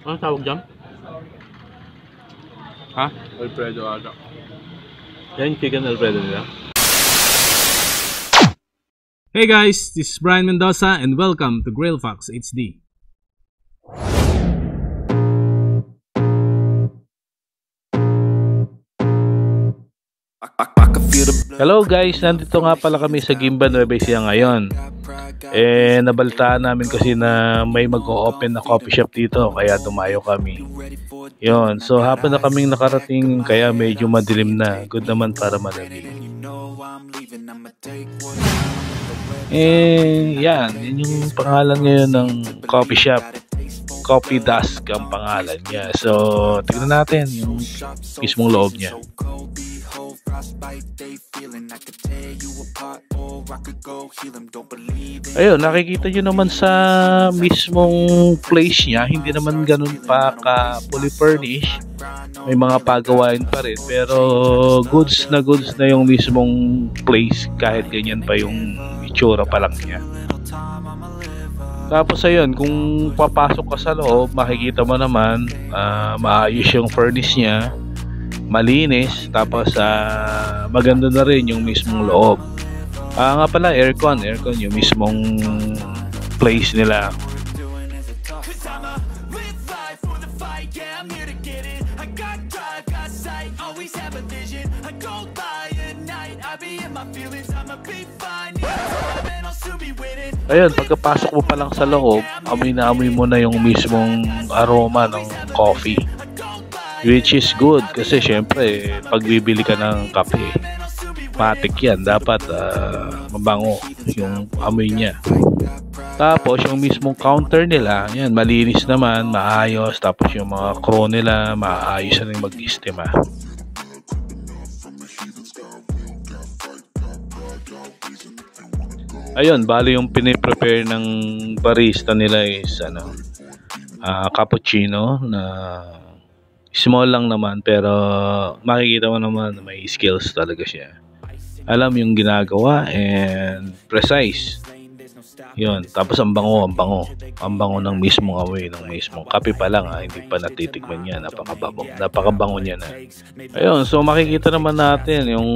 Ano tawag dyan? Ha? Alfredo ata. Yan yung chicken Alfredo nila. Hey guys, this is Brian Mendoza and welcome to Grill Fox HD. Hello guys, nandito nga pala kami sa Gimba, Nueva Ecija ngayon. Nabalitaan namin kasi na may mag-o-open na coffee shop dito, kaya dumayo kami. Yon, so hapon na kaming nakarating, kaya medyo madilim na. Good naman para malamig. Yan yung pangalan ngayon ng coffee shop. Coffee Dusk ang pangalan niya. So, tignan natin yung mismong loob niya. Ayun, nakikita nyo naman sa mismong place niya, hindi naman ganun pa ka-fully furnished. May mga pagawain pa rin, pero goods na yung mismong place, kahit ganyan pa yung itsura pa lang niya. Tapos ayun, kung papasok ka sa loob, makikita mo naman maayos yung furnish niya, malinis, tapos maganda na rin yung mismong loob. Nga pala, aircon yung mismong place nila. Ayun, pagkapasok mo pa lang sa loob, amoy na amoy mo na yung mismong aroma ng coffee, which is good kasi syempre pag bibili ka ng kape, matik yan, dapat mabango yung amoy niya. Tapos yung mismong counter nila, yan, malinis naman, maayos. Tapos yung mga crew nila, maayos na rin mag-istima. Ayun, bali yung piniprepare ng barista nila is cappuccino na small lang naman, pero makikita mo naman na may skills talaga siya. Alam yung ginagawa and precise. Yun, tapos ang bango ng mismong amoy ng mismong kape pa lang, hindi pa natitikman niya, napakabango niya na. Ayun, so makikita naman natin yung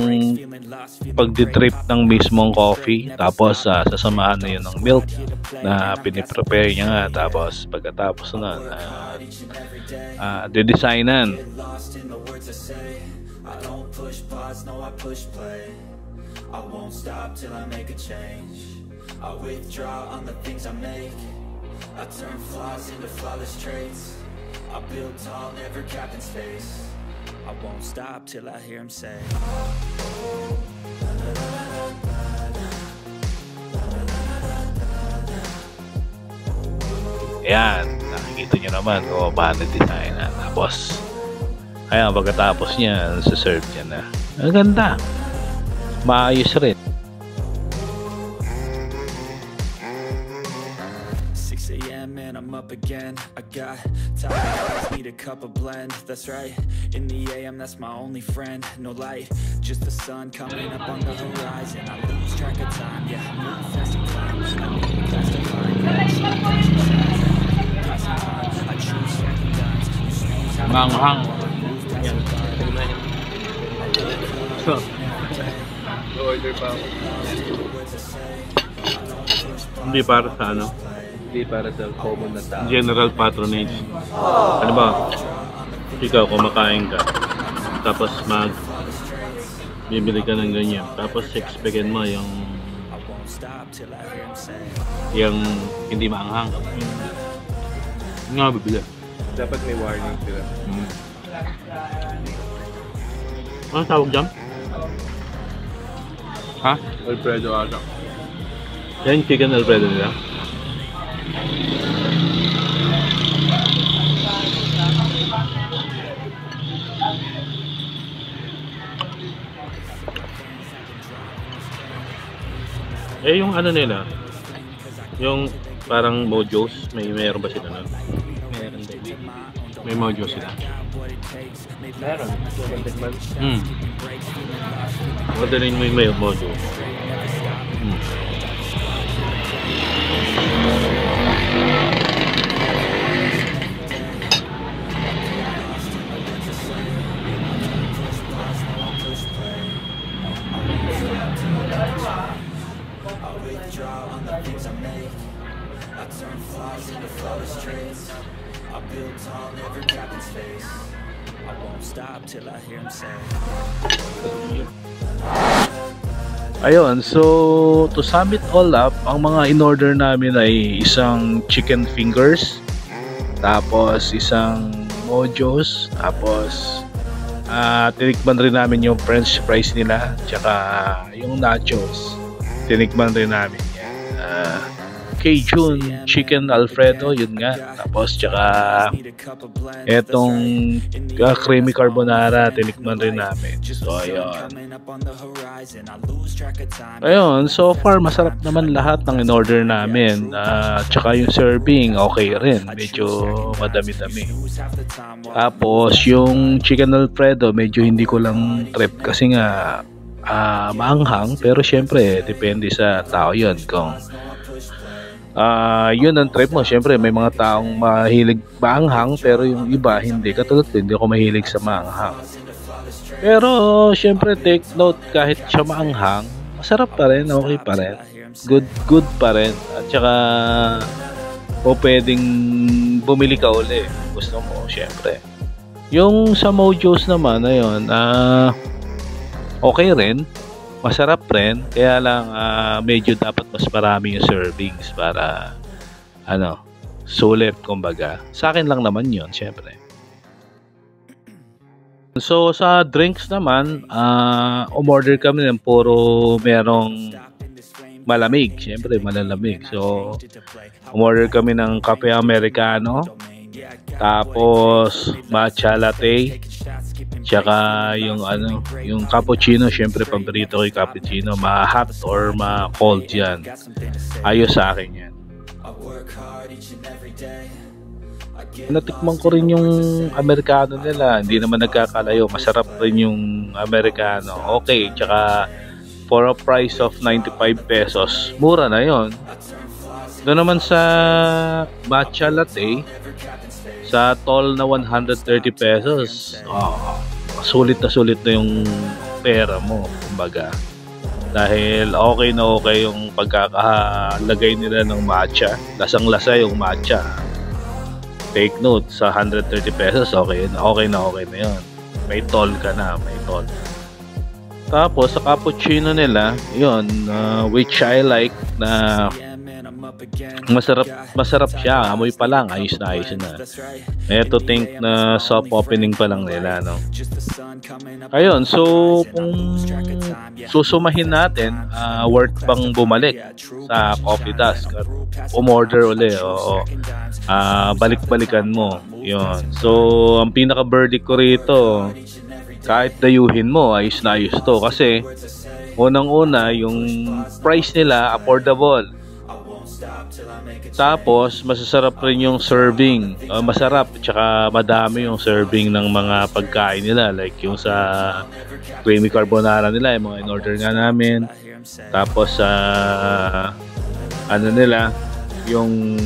pagdi-drip ng mismong coffee, tapos sasamahan na yun ng milk na piniprepare niya nga, tapos pagkatapos na de-designan. I won't stop till I make a change. I withdraw on the things I make. I turn flaws into flawless traits. I build tall, never capped in space. I won't stop till I hear him say, Ayan, nakikita nyo naman kung paano design na. Tapos, kaya pagkatapos niya, serve niya na. Ang ganda. Maayos rin. 6 a.m. and I'm up again. I got time, need a cup of blend. That's right, in the AM that's my only friend. No light, just the sun coming up on the horizon. I lose track of time, yeah, I move fast and climb. I need fast to climb. I choose second dimes. Manghang. So, Order pa ako. hindi para sa Hindi para sa common na tao. general patronage. Ano ba? Ikaw, kumakain ka, tapos bibili ka ng ganyan, tapos expectin mo yung hindi maanghang. Nga bibili. Dapat may warning sila. Ano tawag dyan? Ha? Alfredo ata. Yan yung chicken Alfredo nila. Yung ano nila, yung parang mojos, meron ba sila nun? Meron din. May mojos sila. Meron. Orderin mo yung may mojo. build tall, never capping space. I won't stop till I hear 'em say. Ayun, so to sum it all up, ang mga in-order namin ay isang chicken fingers, tapos isang mojos, tapos tinikman rin namin yung french fries nila, tsaka yung nachos, tinikman rin namin yan. Cajun chicken alfredo, yun nga, tapos tsaka etong creamy carbonara, tinikman rin namin. So ayun, so far masarap naman lahat ng in-order namin. Tsaka yung serving okay rin, medyo madami-dami. Tapos yung chicken alfredo medyo hindi ko lang trip kasi nga maanghang, pero syempre depende sa tao yun kung yun ang trip mo. Syempre may mga taong mahilig maanghang, pero yung iba hindi. Katulad ko, hindi ako mahilig sa maanghang. Pero syempre take note, kahit siya maanghang, masarap pa rin, okay pa rin, good pa rin. At saka o pwedeng bumili ka uli gusto mo. Syempre yung sa Mojos naman, ayun, okay rin, masarap rin, kaya lang medyo dapat mas marami yung servings para sulit, kumbaga. Sa akin lang naman yun, syempre. So sa drinks naman, umorder kami ng puro merong malamig, syempre malalamig. So umorder kami ng kape americano, tapos matcha latte, tsaka yung cappuccino. Syempre paborito ko yung cappuccino, ma-hot or ma-cold yan. Ayos sa akin yan. Natikman ko rin yung americano nila, hindi naman nagkakalayo, masarap rin yung americano. Okay, tsaka for a price of 95 pesos, mura na yon. Doon naman sa matcha latte, sa tall na 130 pesos, sulit na yung pera mo, kumbaga. Dahil okay na okay yung pagkakalagay nila ng matcha, lasang-lasa yung matcha. Take note, sa 130 pesos okay na yun. May tall ka na, may tall. Tapos sa cappuccino nila, yun, which I like, na masarap siya, amoy pa lang, ayos na. Ito think na soft opening pa lang nila, no? Ayun, so kung susumahin natin, worth bang bumalik sa Coffee Dusk at umorder uli, o balik-balikan mo, yun. So ang pinaka verdict ko rito, kahit dayuhin mo, ayos na ayos to, kasi unang-una yung price nila affordable. Tapos masasarap rin yung serving, masarap, tsaka madami yung serving ng mga pagkain nila, like yung sa creamy carbonara nila, yung mga in-order nga namin. Tapos nila, yung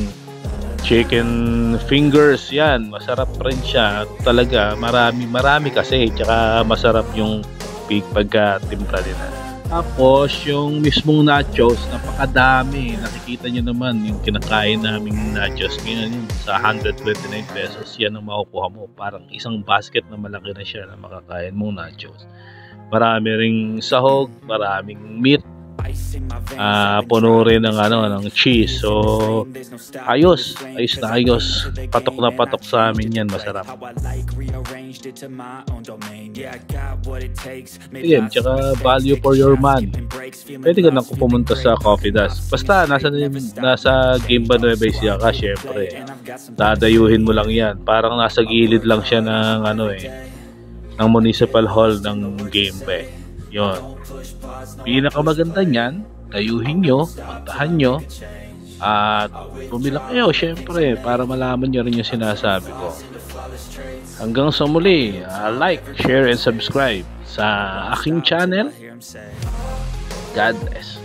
chicken fingers, yan, masarap rin siya talaga, marami kasi, tsaka masarap yung pagka-timpla nila. Tapos yung mismong nachos, napakadami. Nakikita nyo naman yung kinakain naming nachos ngayon, yun, sa 129 pesos, yan ang makukuha mo. Parang isang basket na malaki na siya na makakain mong nachos. Marami ring sahog, maraming meat, puno rin ng cheese. So ayos. Patok na patok sa amin yan, masarap. Ayan, tsaka value for your money. Pwede ka nang pumunta sa Coffee Dusk. Basta nasa Game ba Nueva Ecija ka, syempre dadayuhin mo lang yan. Parang nasa gilid lang siya ng ng Municipal Hall ng Game ba. Yun, pinakamaganda niyan, dayuhin nyo, puntahan nyo, at bumila kayo, syempre, para malaman nyo rin yung sinasabi ko. Hanggang sa muli, like, share, and subscribe sa aking channel. God bless.